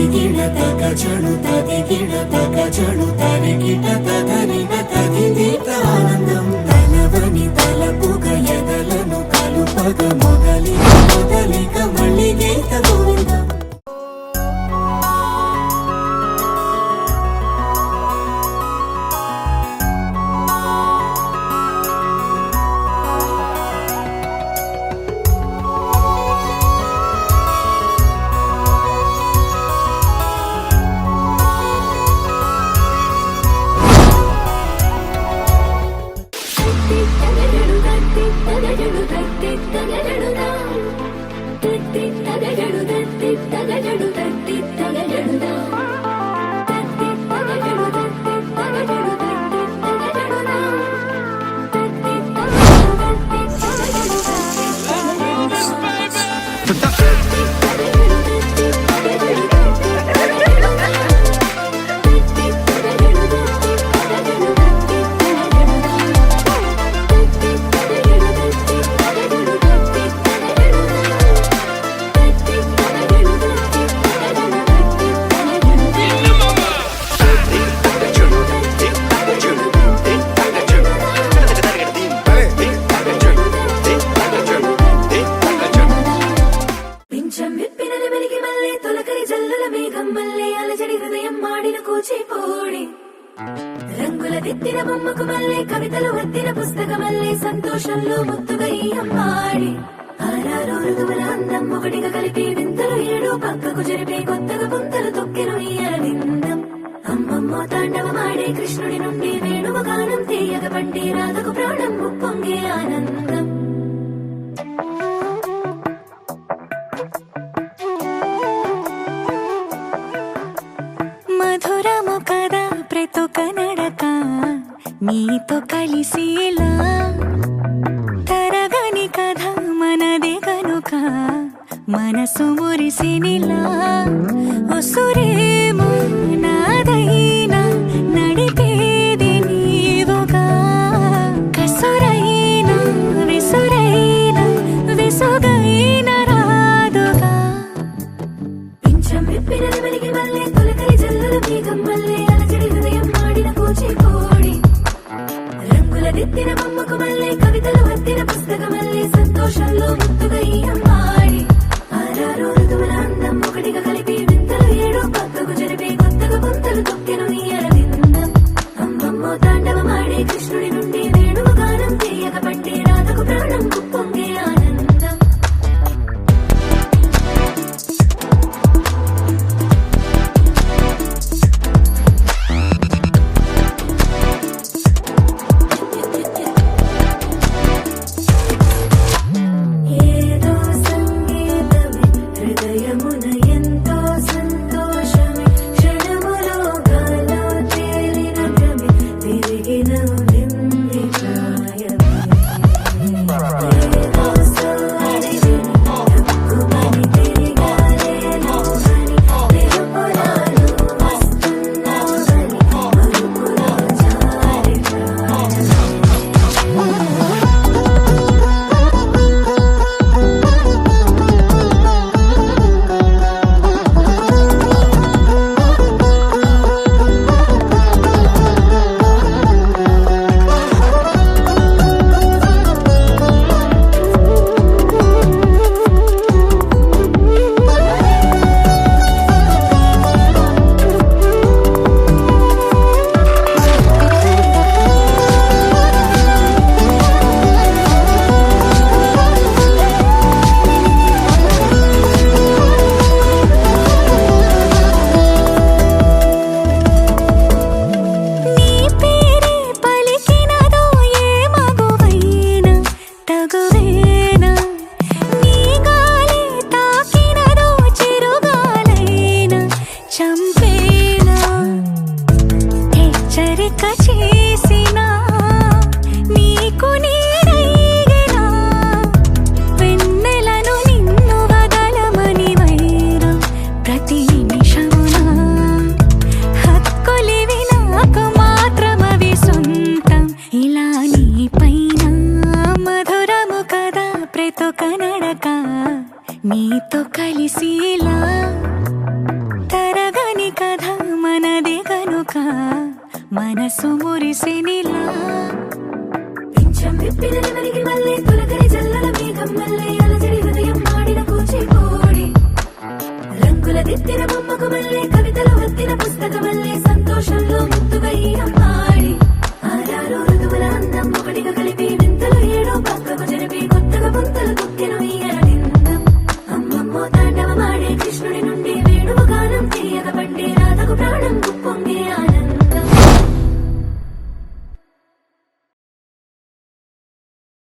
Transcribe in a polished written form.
తగచడు తదిగిడ తగచడు తరిగిట తగరిన తదిదీత ఆనందం తలవని తలపుగ ఎదలను కలుపగ మొదలిక మళ్ళీ గీత గోవిందం. రంగుల దిద్దిన బొమ్మకు మల్లే కవితలు వద్దిన పుస్తకమల్లే సంతోషంలో ముద్దుగా ఈ అమ్మాడి ఆరారు ఋతువుల అందం ఒకటిగా కలిపి వింతలు ఏడు పక్కకు జరిపే కొత్తగా పుంతలు తొక్కెను ఈ అరవిందం. అమ్మమ్మో తాండవమాడే కృష్ణుడి నుండి వేణువ గానం తీయగ పండి రాధకు ప్రాణం ఉప్పొంగే ఆనందం. మధురము కదా ప్రతొక నడక నీతో కలిసేలా తరగని కథ మనదే కనుక మనసు మురిసినిలా ఉసురేమో నాదైనా నడిపేది నీవుగా కసురైనా విసురైనా విసుగైన రాదుగా పింఛం విప్పిన వెలిగి మళ్ళీ తొలకరి జల్లుల మేఘం మళ్ళీ అలజడి హృదయం ఆడిన కూచిపూడి రంగుల దిద్దిన బొమ్మకు మళ్ళీ కవితలు వద్దిన పుస్తకమల్లే సంతోషంలో ముద్దుగా ఈ అమ్మాడి ఆరారు ఋతువుల అందం ఒకటిగా కలిపి వింతలు ఏడు పక్కకు కలిసిలా తరగని కథ మనదే కనుక మనసు మురిసెనిలా పింఛం విప్పిన నెమలికి మళ్ళీ తొలకరి జల్లల మేఘం మళ్ళీ అలజడి హృదయం మాడిన కూచిపూడి రంగుల దిద్దిన బొమ్మకు మళ్ళీ కవితలు వత్తిన పుస్తకం మళ్ళీ